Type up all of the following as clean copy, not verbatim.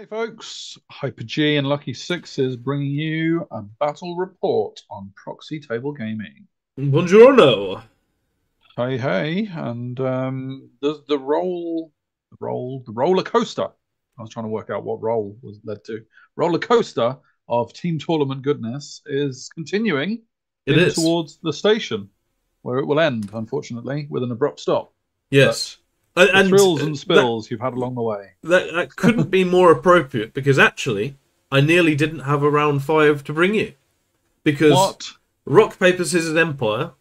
Folks, Hyper G and Lucky Sixes bringing you a battle report on Proxy Table Gaming. Buongiorno. Hey, hey, and the roller coaster. I was trying to work out what role was led to. Roller coaster of team tournament goodness is continuing It in is. towards the station, where it will end, unfortunately, with an abrupt stop. Yes. But the And thrills and that, spills you've had along the way. that couldn't be more appropriate because actually I nearly didn't have a round 5 to bring you. Because What? Rock, Paper, Scissors, Empire,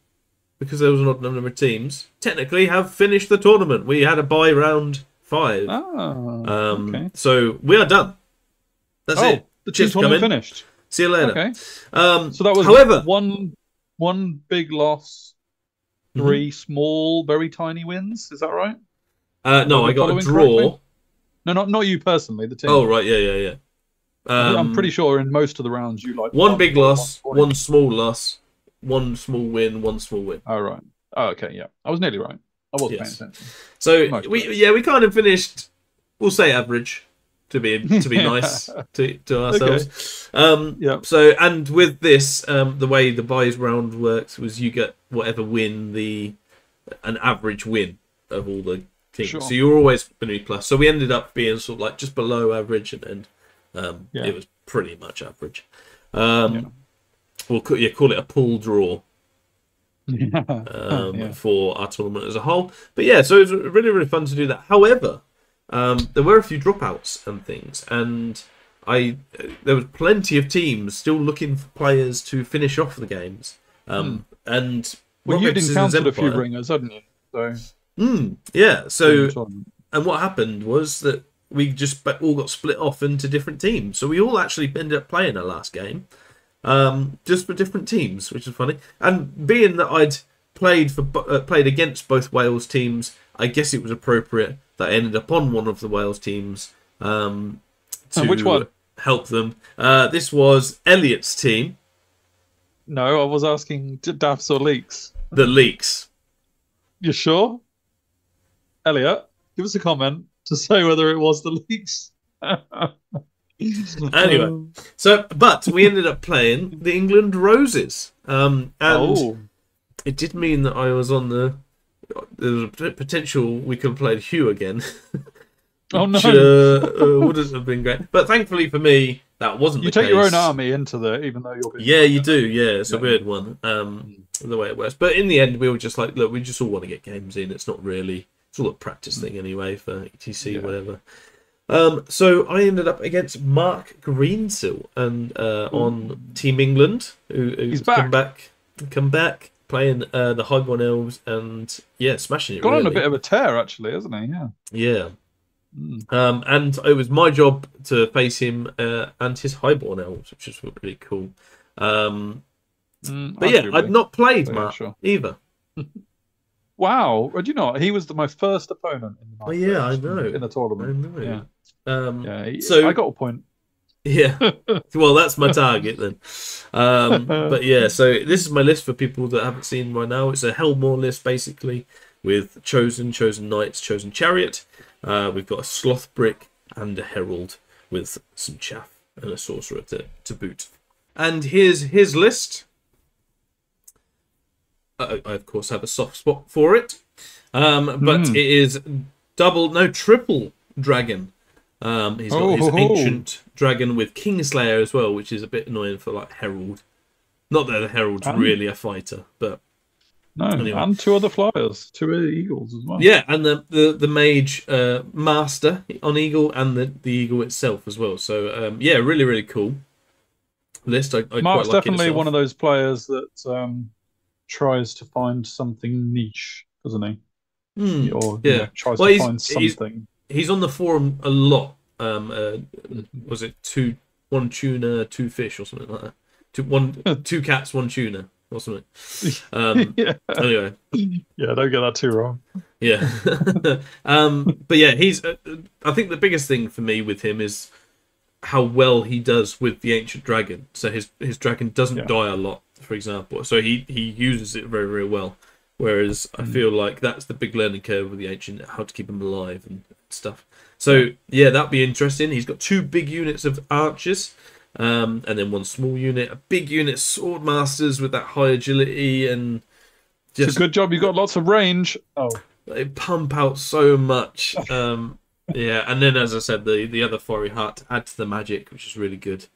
because there was an odd number of teams, technically have finished the tournament. We had a bye round 5. Ah, okay. So we are done. That's Oh, it. the team Just come tournament in. finished. See you later. Okay. So that was However, one big loss, three small, very tiny wins. Is that right? no, Am I I got a following correctly? draw. No, not you personally, the Oh, team. right, yeah. I'm pretty sure in most of the rounds you like One won big by loss, 1 point. one small loss, one small win, one small win. Oh, right. Oh, okay, yeah. I was nearly right. I wasn't paying Yes. attention. So Most we kind of finished. We'll say average to be nice to ourselves. Yeah. So and with this, the way the buys round works was you get whatever win an average win of all the teams. Sure. So you're always going to be plus. So we ended up being sort of like just below average, and it was pretty much average. We'll call it a pull draw. For our tournament as a whole. But yeah, so it was really, really fun to do that. However, there were a few dropouts and things, and there was plenty of teams still looking for players to finish off the games. And Well, you'd Rockets encountered a few Empire, ringers, hadn't you? So yeah. So tournament. and what happened was that we just all got split off into different teams. So we all actually ended up playing our last game. Just for different teams, which is funny. And being that I'd played against both Wales teams, I guess it was appropriate that I ended up on one of the Wales teams to which one? help them. This was Elliot's team, No, I was asking Daffs or Leaks. the Leaks. You sure? Elliot, give us a comment to say whether it was the Leaks. Anyway, but we ended up playing the England Roses, and it did mean that I was on there was a potential we could have played Hugh again. Oh no! Wouldn't have been great, but thankfully for me, that wasn't You the take case. your own army into the, even though you're being. Yeah, you do. Yeah, it's a weird one. The way it works, but in the end, we were just like, look, we just all want to get games in. It's not really. It's all a practice thing anyway for ETC, whatever. So I ended up against Mark Greensill and on Team England, who's come back playing the Highborn Elves and smashing it. Got on really. a bit of a tear actually, hasn't he? Yeah. Yeah. And it was my job to face him and his Highborn Elves, which was really cool. But yeah, I'd not played Mark either. Wow, do you not? He was my first opponent in the Oh yeah, I know. in the tournament. I know. Yeah. So I got a point. Yeah. Well, that's my target then. But yeah, so this is my list for people that haven't seen by now. It's a Hellmaw list basically with chosen knights, chosen chariot. We've got a sloth brick and a herald with some chaff and a sorcerer to boot. And here's his list. I of course have a soft spot for it, but it is triple dragon. He's got his ancient dragon with Kingslayer as well, which is a bit annoying for like Herald. Not that the Herald's really a fighter, but anyway. And two other flyers, two eagles as well. Yeah, and the mage master on eagle and the eagle itself as well. So really, really cool list. I Mark's quite like definitely one of those players that tries to find something niche, doesn't he? Or tries to find something. He's on the forum a lot. Was it one tuna, two fish, or something like that? Two cats, one tuna, or something. Anyway, yeah, don't get that too wrong. Yeah, but yeah, he's. I think the biggest thing for me with him is how well he does with the ancient dragon. So his dragon doesn't die a lot, for example. So he uses it very, very well. Whereas I feel like that's the big learning curve with the ancient, how to keep him alive and stuff. So yeah, that'd be interesting. He's got 2 big units of archers, and then 1 small unit. A big unit sword masters with that high agility and just it's a good job. You got lots of range. Oh, they pump out so much. Yeah, and then as I said, the other fiery heart add to the magic, which is really good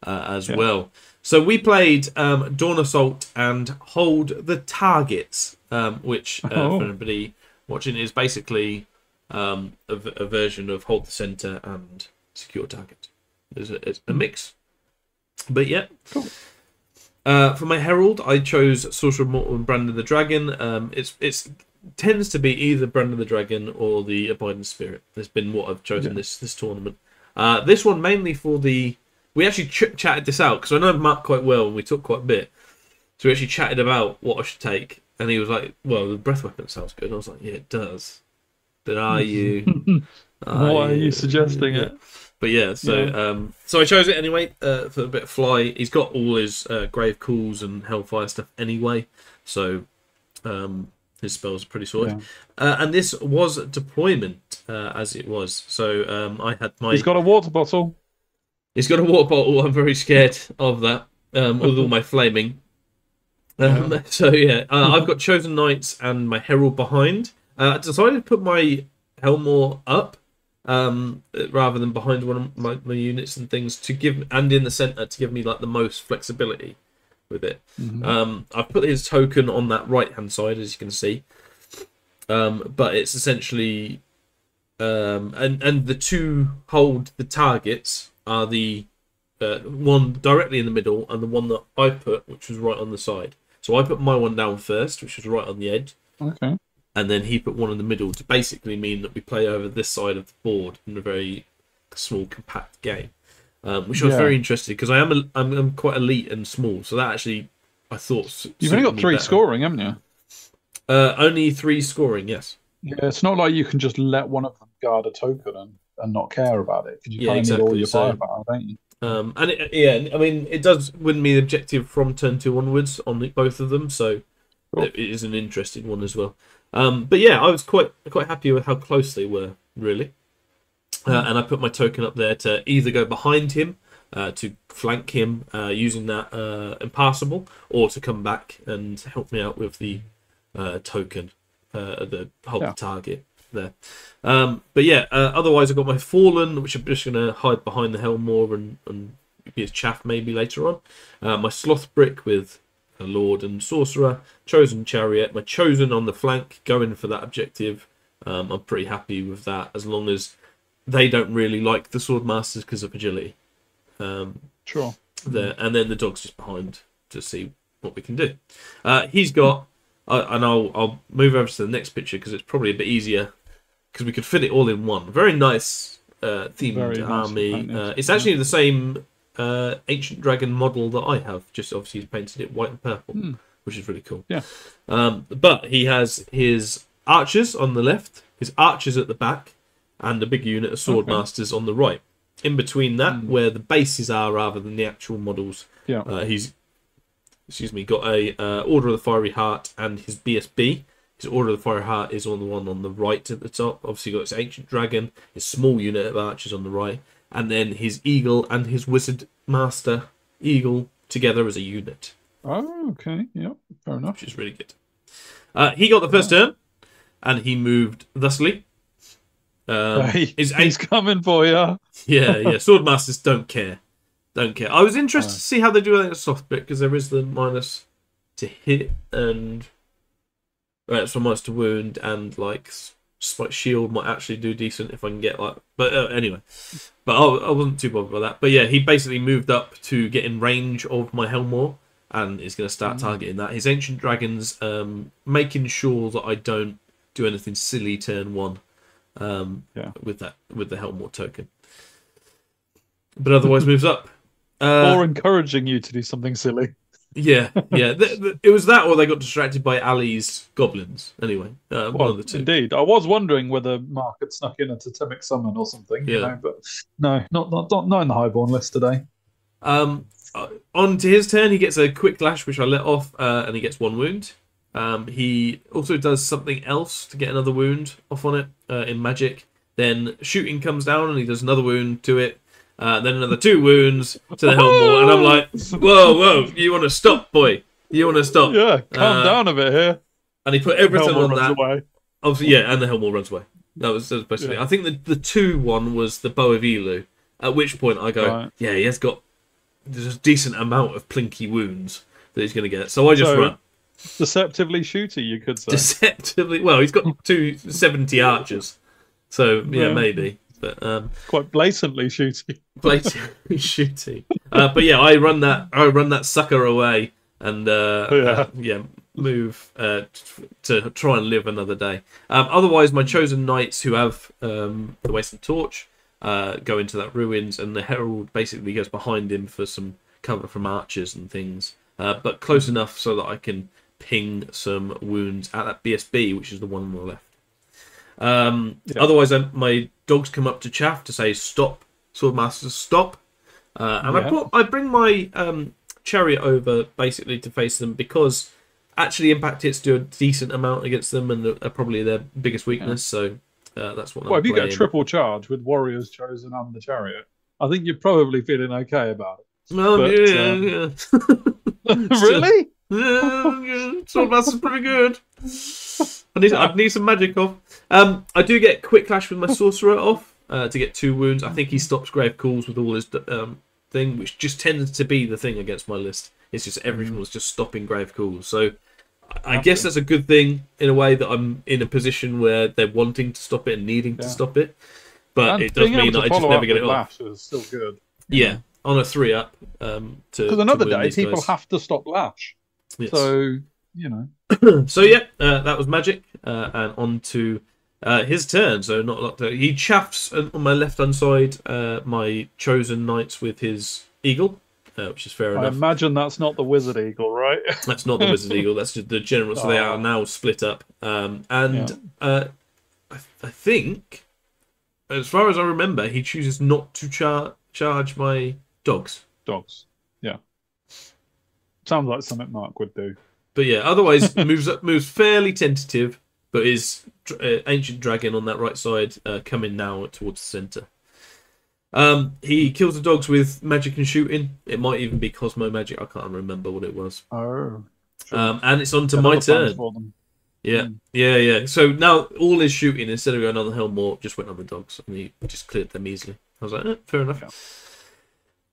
as well. So we played Dawn Assault and Hold the Targets, which for anybody watching is basically a version of Hold the Center and Secure Target. It's a mix, but yeah. Cool. For my Herald, I chose Sorcerer Mortal and Brand of the Dragon. It's tends to be either Brand of the Dragon or the Abiding Spirit. That's been what I've chosen this tournament. This one mainly for the... We actually chatted this out, because I know Mark quite well, and we talked quite a bit. So we actually chatted about what I should take, and he was like, well, the Breath Weapon sounds good. And I was like, yeah, it does. But are you... Why are you suggesting it? But yeah, so so I chose it anyway for a bit of fly. He's got all his Grave Calls and Hellfire stuff anyway, so his spells are pretty sorted. And this was deployment as it was. So I had my... He's got a water bottle. He's got a water bottle. I'm very scared of that with all my flaming. So yeah, I've got Chosen Knights and my Herald behind. I decided to put my Hellmaw up rather than behind one of my units and things to give, and in the center to give me like the most flexibility with it. I've put his token on that right hand side, as you can see, but it's essentially and the 2 hold the targets are the one directly in the middle and the one that I put, which was right on the side. So I put my one down first, which was right on the edge. Okay. And then he put one in the middle to basically mean that we play over this side of the board in a very small, compact game, which I was very interested because I'm quite elite and small, so that actually I thought you've only got 3 scoring, haven't you? Only 3 scoring, yes. Yeah, it's not like you can just let one of them guard a token and not care about it, because you kind of need all your firepower, don't you? And I mean, it does win me the objective from turn 2 onwards on both of them, so it is an interesting one as well. But yeah, I was quite happy with how close they were, really. And I put my token up there to either go behind him to flank him using that impassable, or to come back and help me out with the token, the hold the target there. But yeah, otherwise I got my Fallen, which I'm just going to hide behind the Hellmaw and be his chaff maybe later on. My Sloth Brick with a Lord and Sorcerer, Chosen Chariot, my Chosen on the flank, going for that objective. I'm pretty happy with that, as long as they don't really like the Swordmasters because of agility. Sure. There, and then the dog's just behind to see what we can do. He's got, and I'll move over to the next picture because it's probably a bit easier, because we could fit it all in one. Very nice themed army. It's actually the same Ancient Dragon model that I have, just obviously he's painted it white and purple, which is really cool. Yeah. But he has his archers on the left, his archers at the back, and a big unit of swordmasters on the right. In between that, where the bases are rather than the actual models, he's got a Order of the Fiery Heart and his BSB. His Order of the Fiery Heart is on the one on the right at the top. Obviously got his Ancient Dragon, his small unit of archers on the right, and then his Eagle and his Wizard Master Eagle together as a unit. Oh, okay. Yep, fair enough. Which is really good. He got the first turn, and he moved thusly. He's coming for you. Yeah. Swordmasters don't care. I was interested to see how they do that soft bit, because there is the minus to hit and so minus to wound, and like shield might actually do decent if I can get like. But anyway, but I wasn't too bothered by that. But yeah, he basically moved up to get in range of my Hellmaw, and is going to start targeting that. His Ancient Dragons, making sure that I don't do anything silly turn 1. With the Hellmaw token, but otherwise moves up. Or encouraging you to do something silly. Yeah. It was that, or they got distracted by Ali's goblins. Anyway, one of the two. Indeed, I was wondering whether Mark had snuck in a totemic summon or something. You know, but no, not in the Highborn list today. On to his turn, he gets a quick lash, which I let off, and he gets 1 wound. He also does something else to get another wound off on it in magic. Then shooting comes down and he does another wound to it. Then another 2 wounds to the Hellmaw, and I'm like, whoa, you want to stop, boy? You want to stop? Yeah, calm down a bit here. And he put everything Hellmaw on runs that. away. Obviously, yeah, and the Hellmaw runs away. That was basically. Yeah. I think the 2 one was the Bow of Elu. At which point I go, Right. yeah, he has got there's a decent amount of plinky wounds that he's going to get. So I just run. Deceptively shooty, you could say. Deceptively, well, he's got 270 archers, so yeah, maybe. But quite blatantly shooty. Blatantly shooty. But yeah, I run that sucker away and move to try and live another day. Otherwise, my chosen knights who have the Wasted Torch go into that ruins, and the herald basically goes behind him for some cover from archers and things, but close enough so that I can ping some wounds at that BSB, which is the one on the left. Otherwise, my dogs come up to chaff to say stop, Swordmaster, stop, and I bring my chariot over basically to face them, because actually impact hits do a decent amount against them, and are probably their biggest weakness. So that's what. Well, if you get a triple charge with warriors chosen and the chariot, I think you're probably feeling okay about it. Yeah. Really? Swordmaster's pretty good. I need some magic off. I do get quick clash with my sorcerer off to get 2 wounds. I think he stops grave calls with all his thing, which just tends to be the thing against my list. It's just everything was just stopping grave calls. So I guess that's a good thing in a way, that I'm in a position where they're wanting to stop it and needing to stop it. But and it does mean that I just never get it off. Lash is still good. Yeah, on a 3-up. Because another day people have to stop lash. Yes. So So yeah, that was magic, and on to his turn. So not a lot. He chaffs on my left hand side my chosen knights with his eagle, which is fair enough. I imagine that's not the wizard eagle, right? That's not the wizard eagle. That's just the general. So they are now split up. I think, as far as I remember, he chooses not to charge my dogs. Yeah. Sounds like something Mark would do. But yeah, otherwise moves fairly tentative, but is ancient dragon on that right side, coming now towards the centre. He kills the dogs with magic and shooting. It might even be Cosmo magic. I can't remember what it was. Oh. Sure. And it's on to my turn. Yeah. So now all his shooting, instead of going on the Hellmaw, just went on the dogs, and he just cleared them easily. I was like, fair enough.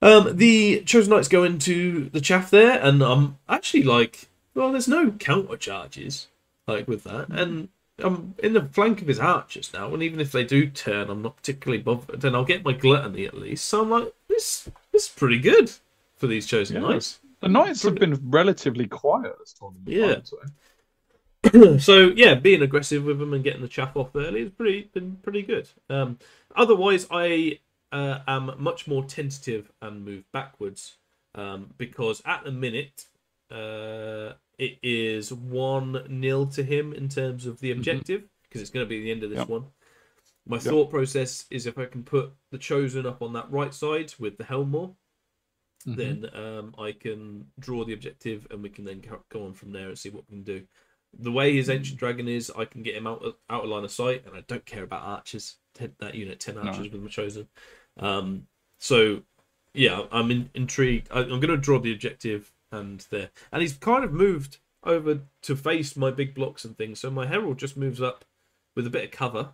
Yeah. The chosen knights go into the chaff there, and I'm actually like, well, there's no counter charges like with that, and I'm in the flank of his archers now, and even if they do turn, I'm not particularly bothered. Then I'll get my gluttony at least. So I'm like, this is pretty good for these chosen knights. The knights have been relatively quiet this tournament. Yeah. So yeah, being aggressive with them and getting the chaff off early has been pretty good. Otherwise, I am much more tentative and move backwards, because at the minute it is 1-0 to him in terms of the objective, because it's going to be the end of this one. My thought process is, if I can put the chosen up on that right side with the Hellmaw, then I can draw the objective, and we can then go on from there and see what we can do. The way his ancient dragon is, I can get him out of line of sight, and I don't care about archers. That unit, 10 archers with my chosen. So yeah, I'm intrigued. I'm going to draw the objective, and he's kind of moved over to face my big blocks and things. So my herald just moves up with a bit of cover,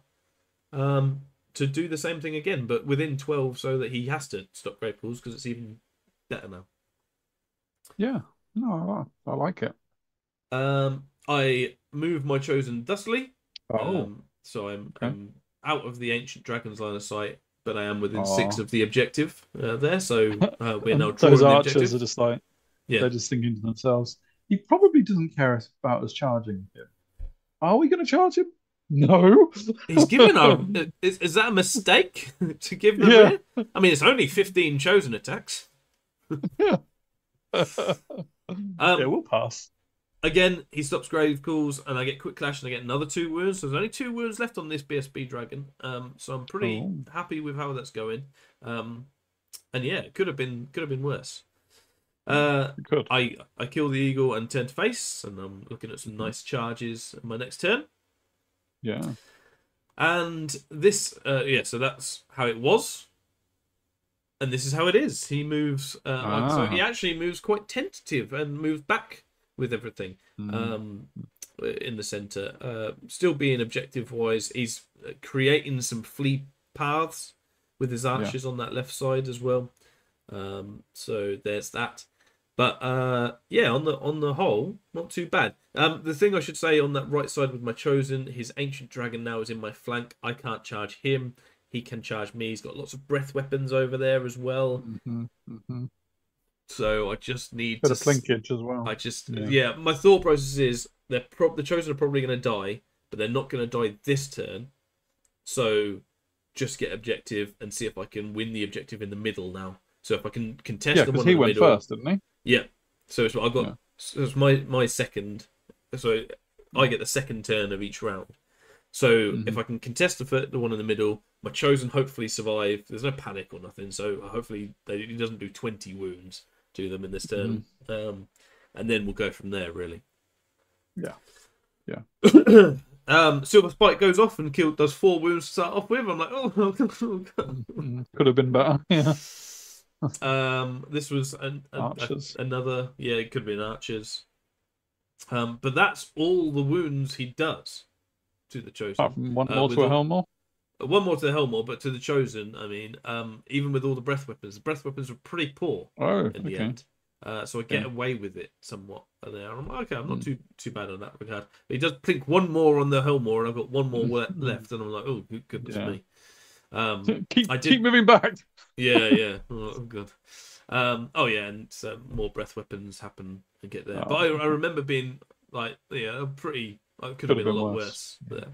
to do the same thing again, but within 12, so that he has to stop grave calls, because it's even better now. Yeah, no, I like it. I move my chosen thusly. So I'm out of the ancient dragon's line of sight, but I am within 6 of the objective there. So we're now drawing those the archers objective. Are just like, they're just thinking to themselves, he probably doesn't care about us charging him. Are we going to charge him? No. He's given our. Is that a mistake to give the rear? I mean, it's only 15 chosen attacks. Yeah, we'll pass. Again, he stops grave calls, and I get quick clash, and I get another 2 wounds. So there's only 2 wounds left on this BSB dragon. So I'm pretty happy with how that's going. And yeah, it could have been worse. I kill the eagle and turn to face, and I'm looking at some nice charges in my next turn. Yeah. And this, so that's how it was. And this is how it is. He moves, so he actually moves quite tentative and moves back with everything in the centre. Still being objective-wise, he's creating some flea paths with his archers on that left side as well. So there's that. But yeah, on the whole, not too bad. The thing I should say on that right side with my chosen, his ancient dragon now is in my flank. I can't charge him. He can charge me. He's got lots of breath weapons over there as well. So I just need bit of linkage as well. I just my thought process is the chosen are probably going to die, but they're not going to die this turn. So just get objective and see if I can win the objective in the middle now. So if I can contest the one in the middle. He went first, didn't he? Yeah. So it's, I've got so it's my second. So I get the second turn of each round. So if I can contest the one in the middle, my chosen hopefully survive. There's no panic or nothing, so hopefully he doesn't do 20 wounds to them in this turn. And then we'll go from there, really. Yeah. Silver Spike goes off and does 4 wounds to start off with. I'm like, oh God. Could have been better. Yeah. This was another. Yeah, it could have been archers. But that's all the wounds he does to the chosen. One more to a Hellmaw. One more to the Hellmaw, but to the chosen, I mean, even with all the breath weapons were pretty poor in the end. So I get away with it somewhat there. I'm like, okay, I'm not too bad on that regard. But he does plink one more on the Hellmaw, and I've got one more left, and I'm like, oh, goodness me. Keep moving back. Yeah. Oh, good. And more breath weapons happen and get there. But I remember being like, pretty. It could have been a lot worse. There.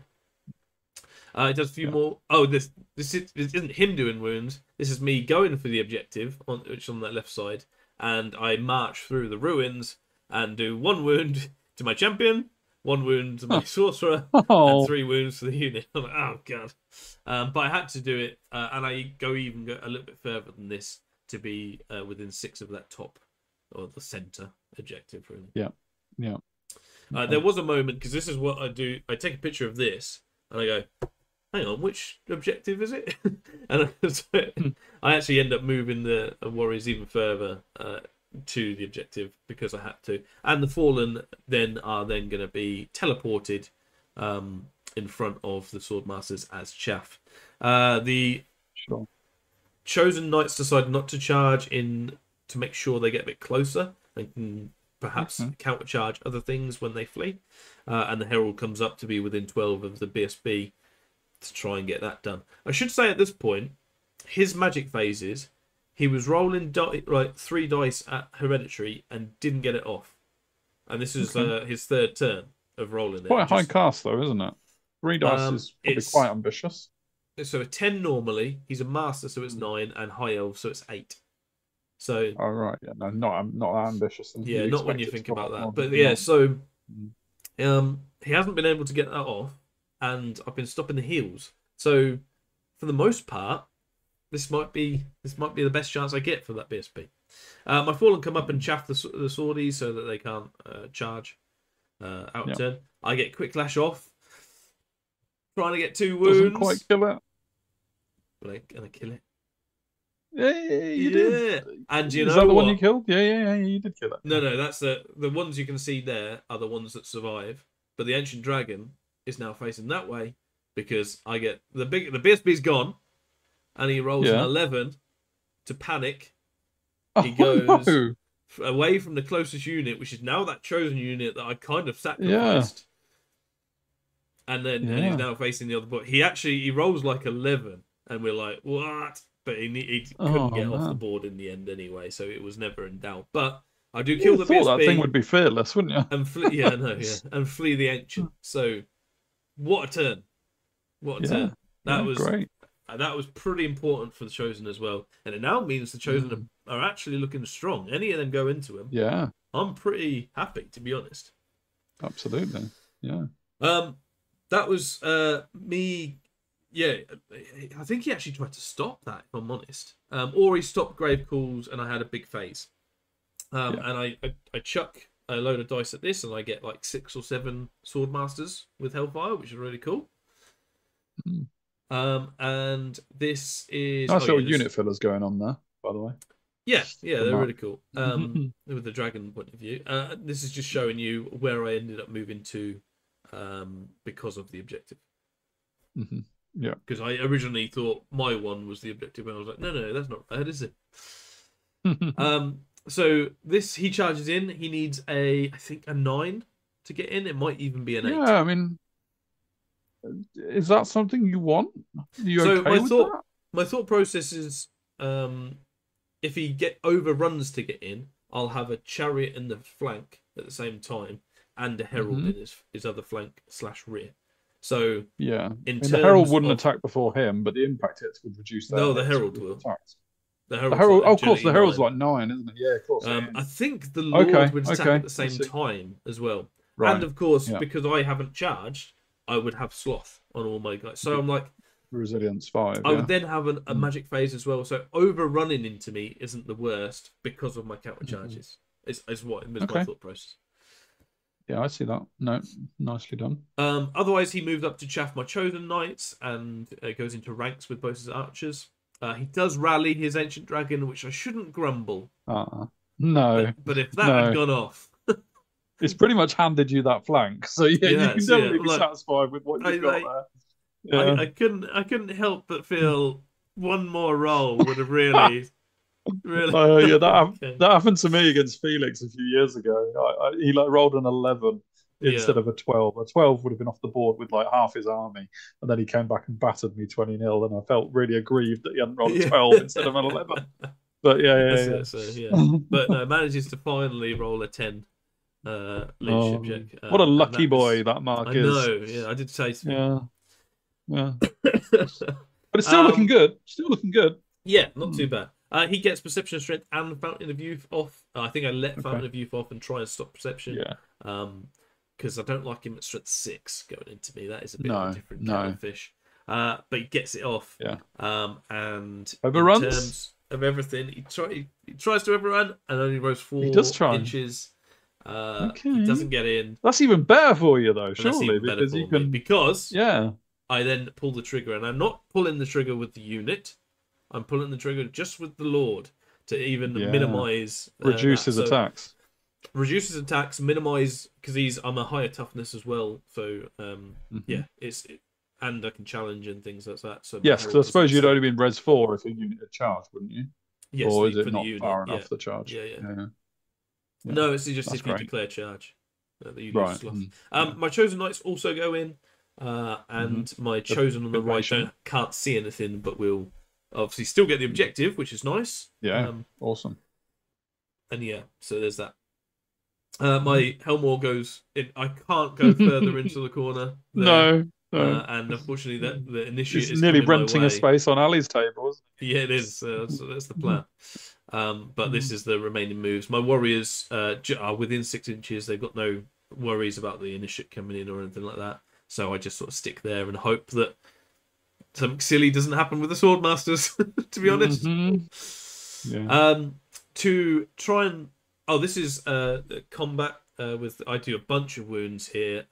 It does a few more. Oh, this isn't him doing wounds. This is me going for the objective, which is on that left side, and I march through the ruins and do 1 wound to my champion, 1 wound to my sorcerer, and 3 wounds to the unit. I'm like, oh god. But I had to do it, and I go a little bit further than this to be within 6 of that top or the center objective, really. Yeah. There was a moment, because this is what I do. I take a picture of this and I go, hang on, which objective is it? And I actually end up moving the warriors even further to the objective because I had to. And the fallen are then going to be teleported in front of the swordmasters as chaff. The chosen knights decide not to charge in to make sure they get a bit closer and can perhaps countercharge other things when they flee. And the herald comes up to be within 12 of the BSB to try and get that done. I should say at this point, his magic phases, he was rolling 3 dice at hereditary and didn't get it off. And this is his 3rd turn of rolling it. Quite a high cast though, isn't it? 3 dice is probably quite ambitious. So a 10 normally, he's a master, so it's 9, and high elf, so it's 8. So no, not that ambitious. Yeah, not when you think about that. But yeah, so he hasn't been able to get that off, and I've been stopping the heals. So for the most part, this might be the best chance I get for that BSP. My fallen come up and chaff the swordies so that they can't charge out of turn. I get quick lash off, trying to get 2 wounds. Doesn't quite kill it. But I kill it. Yeah, you did. And you know is that the what? one you killed? Yeah, you did kill it. No, that's the ones you can see there are the ones that survive. But the ancient dragon is now facing that way because I get the BSB's gone, and he rolls an 11 to panic. He goes away from the closest unit, which is now that chosen unit that I kind of sacrificed. And then and he's now facing the other board. He rolls like 11, and we're like, what? But he couldn't get off the board in the end anyway, so it was never in doubt. But I do kill the BSB. That thing would be fearless, wouldn't you? And and flee the ancient. So what a turn! What a turn! That was great. That was pretty important for the chosen as well, and it now means the chosen are actually looking strong. Any of them go into him. Yeah, I'm pretty happy, to be honest. Absolutely. Yeah. That was me. Yeah, I think he actually tried to stop that, if I'm honest. Or he stopped grave calls, and I had a big phase. And I chuck a load of dice at this, and I get like 6 or 7 sword masters with hellfire, which is really cool. Mm. And this is Nice little unit fillers going on there, by the way. Yeah, they're Mark. really cool. With the dragon point of view, this is just showing you where I ended up moving to, because of the objective. Yeah, because I originally thought my one was the objective, and I was like, no, that's not bad, is it? So this he charges in. He needs I think a 9 to get in. It might even be an 8. yeah. I mean, is that something you want? Are you So okay with that? my thought process is, if he overruns to get in, I'll have a chariot in the flank at the same time, and a herald in his other flank / rear. So yeah, in the herald wouldn't of... attack before him, but the impact hits would reduce their No, the hits herald with will. attacks. The The herald's herald, like oh, of course, the herald's 9. like 9, isn't it? Yeah, of course. I think the Lord would attack at the same time as well. Right. And of course, Yeah. because I haven't charged, I would have sloth on all my guys. So I'm like, Resilience 5. I would then have a magic phase as well. So overrunning into me isn't the worst because of my counter charges. Is what is my thought process. Yeah, I see that. No, nicely done. Otherwise, he moved up to chaff my chosen knights and goes into ranks with both his archers. He does rally his ancient dragon, which I shouldn't grumble. No. But if that had gone off, it's pretty much handed you that flank, so you can definitely be satisfied with what you've got there. Yeah. I couldn't help but feel one more roll would have really. Yeah, that happened to me against Felix a few years ago. He rolled an 11 instead of a 12. A 12 would have been off the board with like half his army, and then he came back and battered me 20-0, and I felt really aggrieved that he hadn't rolled a 12 instead of an 11. But yeah. But no, manages to finally roll a 10 leadership check. What a lucky boy that Mark is. I know, yeah, I did say so. Yeah. But it's still looking good. Yeah, not too bad. He gets Perception of Strength and Fountain of Youth off. I think I let Fountain of Youth off and try and stop Perception. Yeah. Because I don't like him at Strength 6 going into me. That is a bit of a different kind of fish. But he gets it off. Yeah. And overruns? In terms of everything, he tries to overrun and only rolls 4 inches. He doesn't get in. That's even better for you, though, surely. Because I then pull the trigger, and I'm not pulling the trigger with the unit. I'm pulling the trigger just with the Lord to even minimize... Reduces attacks. Reduces attacks, minimize... Because I'm a higher toughness as well, so yeah, and I can challenge and things like that. So yes, because I suppose you'd only been res 4 if a unit had charged, wouldn't you? Yes, or is it not unit, far enough the charge? Yeah. No, it's just if you declare charge. You lose sloth. My chosen knights also go in, and my chosen on the right can't see anything, but will obviously still get the objective, which is nice. Yeah, awesome. And yeah, so there's that. My Hellmaw goes in. I can't go further into the corner. No. And unfortunately, the initiative is nearly renting a space on Ali's table. Yeah, it is. That's the plan. But this is the remaining moves. My warriors are within 6 inches. They've got no worries about the initiate coming in or anything like that. So I just sort of stick there and hope that something silly doesn't happen with the swordmasters. To be honest, to try and this is combat with I do a bunch of wounds here.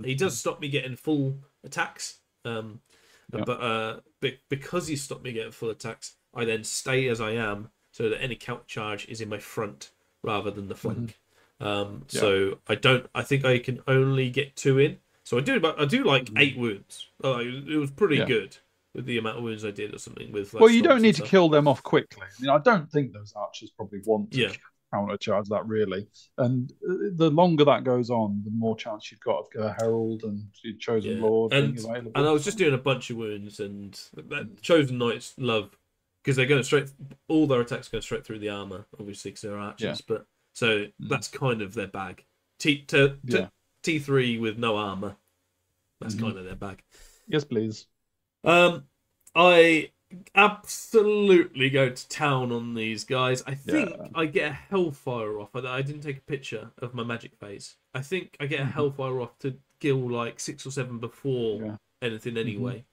He does stop me getting full attacks, but because he stopped me getting full attacks, I then stay as I am, so that any counter charge is in my front rather than the flank. So I think I can only get 2 in. So I do like 8 wounds. It was pretty good with the amount of wounds I did or something. With well, you don't need to kill them off quickly. I mean, I don't think those archers probably want to counter charge that really. And the longer that goes on, the more chance you've got of a herald and your chosen lord being available. And I was just doing a bunch of wounds, and that chosen knights love because they're going straight. All their attacks go straight through the armor, obviously, because they're archers. But so that's kind of their bag. T3 with no armor. That's kind of their bag. Yes, please. I absolutely go to town on these guys. I think I get a hellfire off. I didn't take a picture of my magic phase. I think I get a hellfire off to kill like 6 or 7 before anything anyway.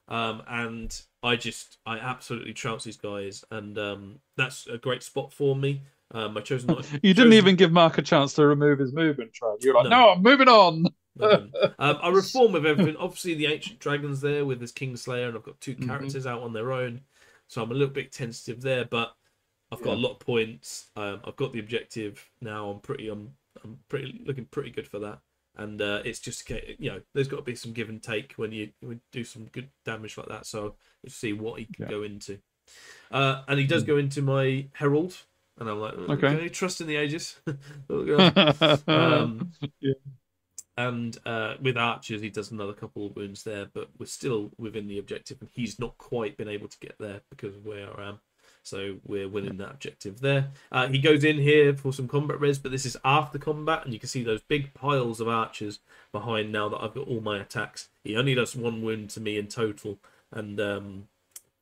And I absolutely trounce these guys, and that's a great spot for me. My chosen knight. You didn't even give Mark a chance to remove his movement track. You're like, no, I'm moving on. I didn't. I reform with everything. Obviously, the ancient dragon's there with his Kingslayer, and I've got two characters out on their own, so I'm a little bit tentative there. But I've got a lot of points. I've got the objective now. I'm pretty looking pretty good for that. And it's just, there's got to be some give and take when you do some good damage like that. So let's see what he can go into. And he does go into my Herald. And I'm like, okay, trust in the ages. And with archers, he does another couple of wounds there. But we're still within the objective. And he's not quite been able to get there because of where I am. So we're winning that objective there. He goes in here for some combat res, but this is after combat, and you can see those big piles of archers behind now that I've got all my attacks. He only does 1 wound to me in total, and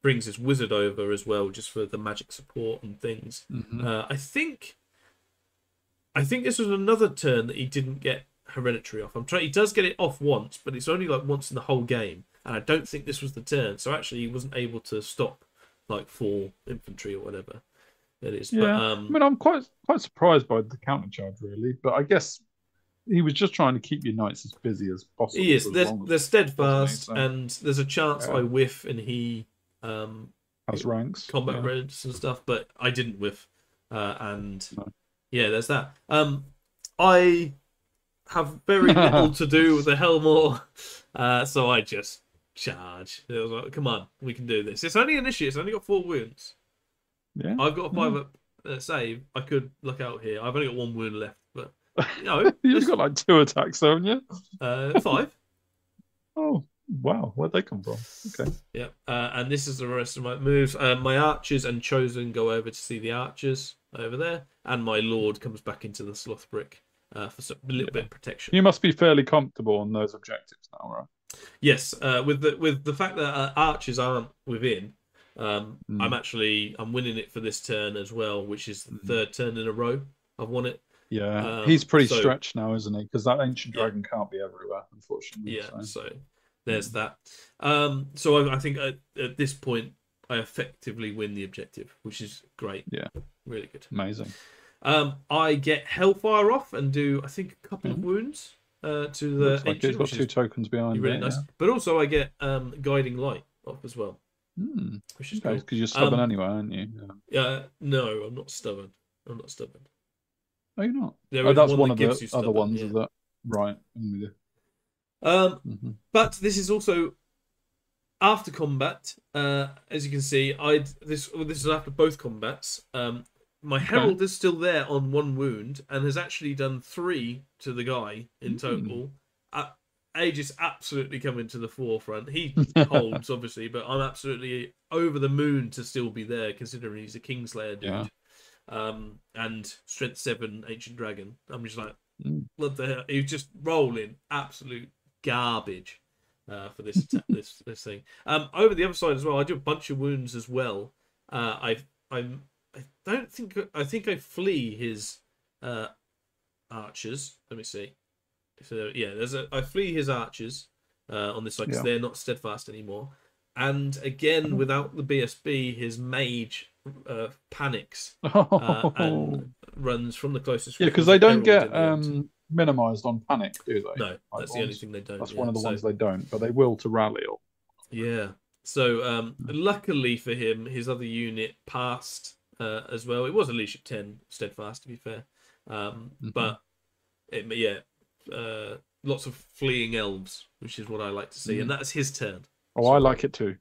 brings his wizard over as well, just for the magic support and things. I think this was another turn that he didn't get hereditary off. He does get it off once, but it's only like once in the whole game, and I don't think this was the turn. So actually, he wasn't able to stop like 4 infantry or whatever it is. Yeah, but, I mean, I'm quite surprised by the countercharge, really. But I guess he was just trying to keep your knights as busy as possible. He is. They're steadfast, and there's a chance I whiff, and he has ranks, combat reds and stuff. But I didn't whiff, and there's that. I have very little to do with the Hellmaw, so I just charge. It was like, come on, we can do this. It's only an issue. It's only got 4 wounds. Yeah, I've got a 5 up save. I could look out here. I've only got 1 wound left, but you've got like 2 attacks, haven't you? 5. Oh wow, where'd they come from? Okay. Yeah, and this is the rest of my moves. My archers and chosen go over to see the archers over there, and my lord comes back into the sloth brick for a little bit of protection. You must be fairly comfortable on those objectives now, right? Yes, with the fact that archers aren't within, I'm winning it for this turn as well, which is the 3rd turn in a row I've won it. Yeah, he's pretty stretched now, isn't he? Because that ancient dragon can't be everywhere, unfortunately. Yeah, so there's that. So I think at this point I effectively win the objective, which is great. Yeah, really good, amazing. I get Hellfire off and do I think a couple of wounds. To the ancient, like it's got 2 tokens behind. Really nice, but also I get guiding light off as well, which is cool. Because you're stubborn anyway, aren't you? No, I'm not stubborn. I'm not stubborn. Oh, you're not. That's one of the other ones of that. Right. But this is also after combat. As you can see, this is after both combats. My Herald is still there on 1 wound and has actually done 3 to the guy in total. Age is absolutely coming to the forefront. He holds, obviously, but I'm absolutely over the moon to still be there, considering he's a Kingslayer dude. And Strength 7 Ancient Dragon. I'm just like, what the hell? He was just rolling absolute garbage for this this thing. Over the other side as well, I do a bunch of wounds as well. I think I flee his archers. Let me see. So yeah, I flee his archers on this side because they're not steadfast anymore. And again, without the BSB, his mage panics and runs from the closest. Yeah, because they don't get minimized on panic, do they? No, that's the only thing they don't. That's one of the ones they don't, but they will to rally. Yeah. So luckily for him, his other unit passed as well. It was a leash of 10 steadfast, to be fair. But lots of fleeing elves, which is what I like to see, and that's his turn. Oh, so, I like it too.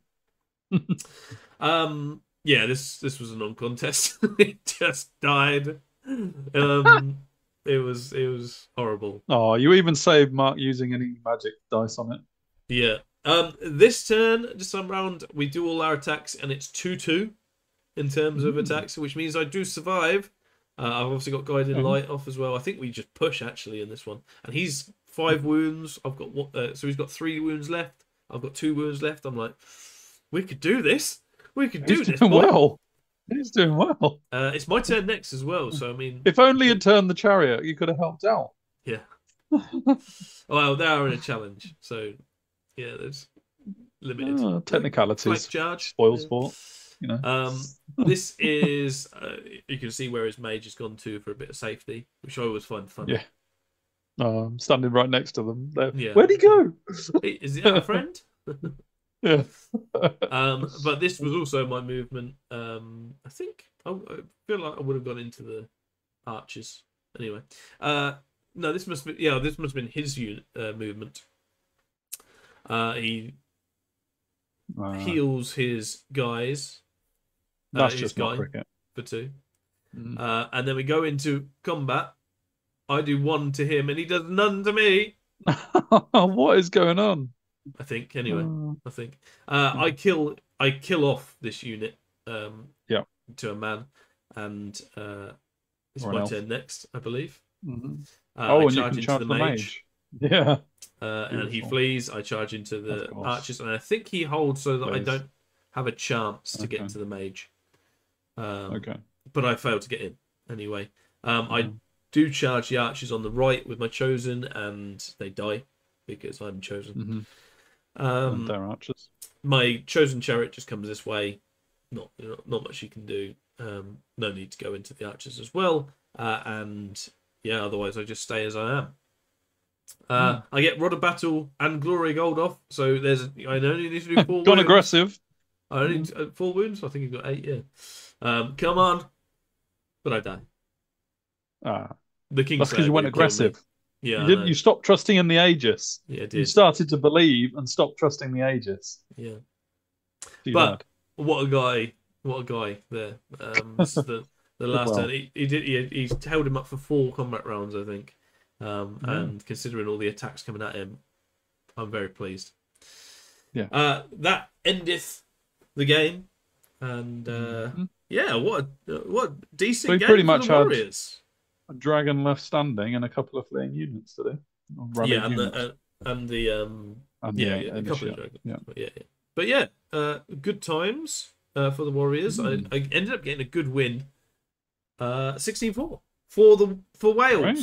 Yeah, this was a non-contest. It just died. It was horrible. Oh, you even saved Mark using any magic dice on it. Yeah. This turn, this time round, we do all our attacks, and it's 2-2 in terms of attacks, which means I do survive. I've obviously got guided light off as well. I think we just push actually in this one, and he's 5 wounds. I've got so he's got 3 wounds left. I've got 2 wounds left. I'm like, we could do this. We could do this. Well, he's doing well. It's my turn next as well. So I mean, if only you'd turned the chariot, you could have helped out. Yeah. Well, they are in a challenge, so yeah, there's limited technicalities. Charge Spoil sport. You know. This is you can see where his mage has gone to for a bit of safety, which I always find fun. Yeah. I'm standing right next to them. Yeah. Where'd he go? Is it a friend? Yeah. But this was also my movement. I think I feel like I would have gone into the archers anyway. No, this must be this must have been his unit movement. He heals his guys. That's His just not guy cricket. for 2. Mm. And then we go into combat. I do 1 to him, and he does none to me. What is going on? I think anyway. I think yeah. I kill off this unit. Yeah. To a man, and it's Or an my elf. turn next, I believe. Mm-hmm. I and charge you can into charge the the mage. Yeah. And he flees. I charge into the archers, and I think he holds so that I don't have a chance to get into the mage. Okay. But I fail to get in anyway. I do charge the archers on the right with my chosen, and they die because I'm chosen. And they're archers. My chosen chariot just comes this way. Not much you can do. No need to go into the archers as well. And yeah, otherwise I just stay as I am. I get Rod of Battle and Glory Gold off, so I only need to do 4 wounds. Gone aggressive. I only need 4 wounds. I think you've got 8. Yeah. Come on, but I die. The King. That's because you went aggressive. Yeah, you stopped trusting in the Aegis. Yeah, I did. You started to believe and stopped trusting the Aegis. Yeah. Too bad. What a guy there. This is the last turn. He held him up for 4 combat rounds, I think. And considering all the attacks coming at him, I'm very pleased. Yeah. That endeth the game, and what a decent game pretty for much the Warriors. A dragon left standing and a couple of fleeing units today. Yeah, and a couple of dragons. Yeah. But yeah, good times for the Warriors. I ended up getting a good win, 16-4 for Wales. Right.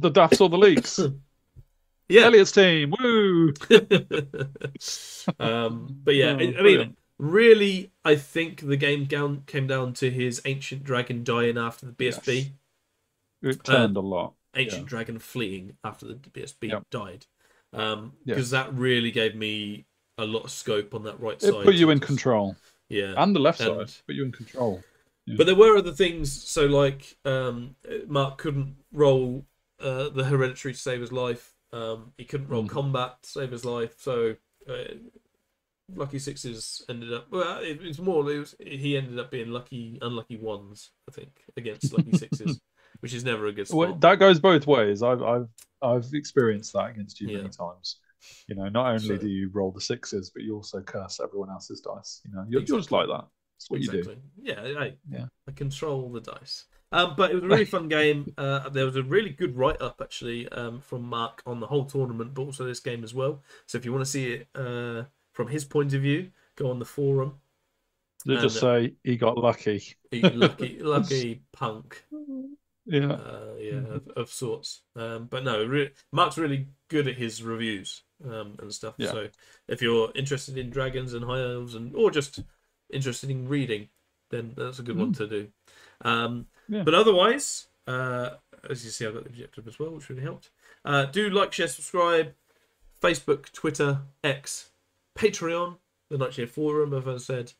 The Daffs or the Leaks. Yeah, Elliot's team. Woo! But yeah, I mean, really, I think the game came down to his ancient dragon dying after the BSB. Yes. It turned a lot. Ancient dragon fleeing after the BSB died, because that really gave me a lot of scope on that right side. It put you in control. Yeah, and the left side put you in control. Yeah. But there were other things. So like, Mark couldn't roll the hereditary to save his life. He couldn't roll combat to save his life. So lucky sixes ended up. Well, it's more. He ended up being unlucky ones. I think against lucky sixes, which is never a good spot. Well, that goes both ways. I've experienced that against you many times. You know, not only do you roll the sixes, but you also curse everyone else's dice. You know, you're just like that. That's what you do. Yeah, I control the dice. But it was a really fun game. There was a really good write-up, actually, from Mark on the whole tournament, but also this game as well. So if you want to see it from his point of view, go on the forum. They just say he got lucky. Lucky punk. Yeah. Of sorts. But no, Mark's really good at his reviews and stuff. Yeah. So if you're interested in dragons and high elves, or just interested in reading, then that's a good one to do. But otherwise, as you see, I've got the objective as well, which really helped. Do like, share, subscribe. Facebook, Twitter, X, Patreon, the T9A Forum, as I said.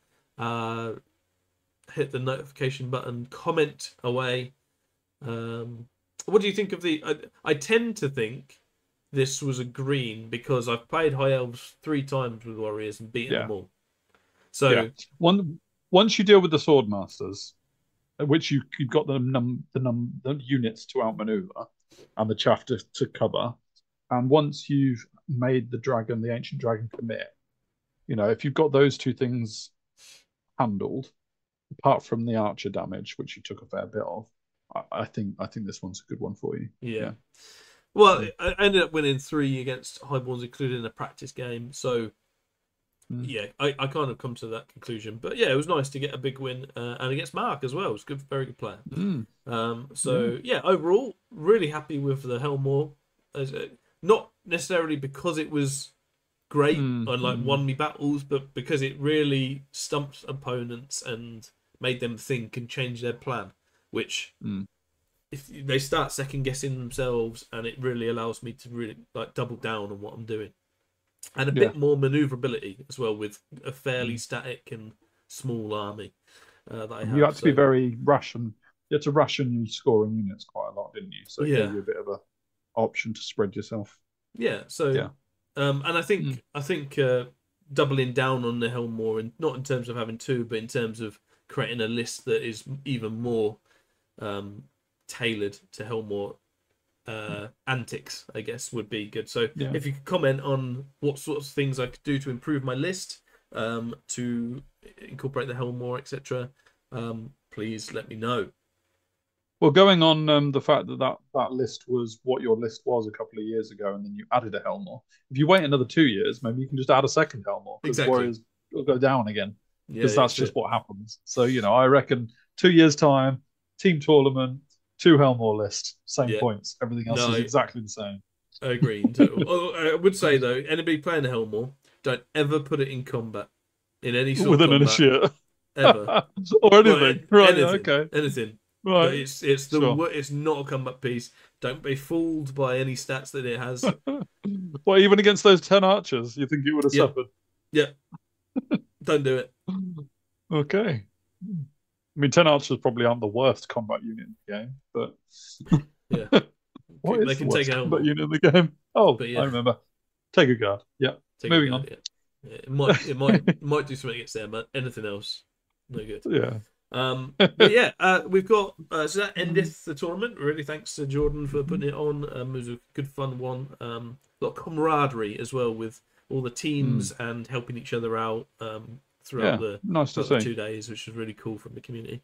Hit the notification button, comment away. What do you think of the... I tend to think this was a green because I've played High Elves 3 times with Warriors and beaten them all. So once you deal with the Swordmasters, which you've got the units to outmaneuver and the chaff to cover, and once you've made the ancient dragon commit, you know, if you've got those 2 things handled, apart from the archer damage, which you took a fair bit of, I think this one's a good one for you. Yeah. Well, I ended up winning 3 against Highborns, including a practice game. So, yeah, I kind of come to that conclusion. But yeah, it was nice to get a big win, and against Mark as well. It was good, very good player. So yeah, overall, really happy with the Hellmaw. Not necessarily because it was great and like won me battles, but because it really stumped opponents and made them think and change their plan, which if they start second guessing themselves, and it really allows me to really like double down on what I'm doing, and a bit more maneuverability as well with a fairly static and small army that I have. You had to be very Russian. You had to ration your scoring units quite a lot, didn't you? So it yeah, gave you a bit of a option to spread yourself. yeah. So and I think doubling down on the Hellmaw, and not in terms of having two, but in terms of creating a list that is even more tailored to Hellmaw antics, I guess, would be good. So if you could comment on what sorts of things I could do to improve my list, to incorporate the Hellmaw, etc., please let me know. Well, going on the fact that list was what your list was a couple of years ago, and then you added a Hellmaw. If you wait another 2 years, maybe you can just add a second Hellmaw, because Warriors will go down again, because that's just what happens. So, I reckon 2 years' time, team tournament, 2 Hellmaw list, same points. Everything else is exactly the same. I agree. I would say, though, anybody playing a Hellmaw, don't ever put it in combat, in any sort with of an combat. initiate. Ever. Or anything. Right, anything, okay. Anything. Right. But it's not a combat piece. Don't be fooled by any stats that it has. Well, even against those 10 archers, you think it would have suffered? Yeah. Don't do it. Okay. I mean, 10 archers probably aren't the worst combat unit in the game, but what is the worst combat unit in the game? Oh, I remember. Take a guard. Yeah. Moving on. Yeah. It might do something against them, but anything else, no good. Yeah. But yeah, we've got so that endeth the tournament. Really, thanks to Jordan for putting it on. It was a good fun one. A lot of camaraderie as well with all the teams and helping each other out throughout the 2 days, which was really cool from the community.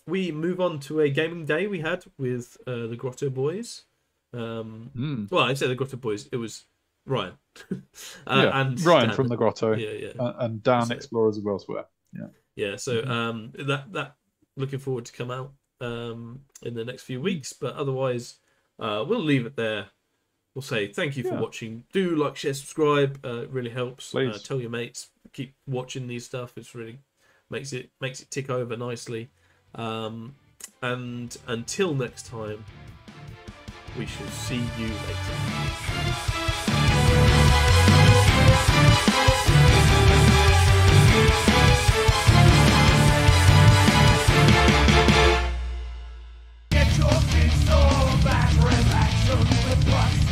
We move on to a gaming day we had with the Grotto Boys. Well, I say the Grotto Boys. It was Ryan and Ryan Dan from the Grotto. And Dan Explorers of Elsewhere. Yeah, so that looking forward to come out in the next few weeks. But otherwise, we'll leave it there. We'll say thank you for watching. Do like, share, subscribe. It really helps. Tell your mates. Keep watching these stuff. It's really makes it tick over nicely. And until next time, we shall see you later. Get your kids all back, relax, with Proxy.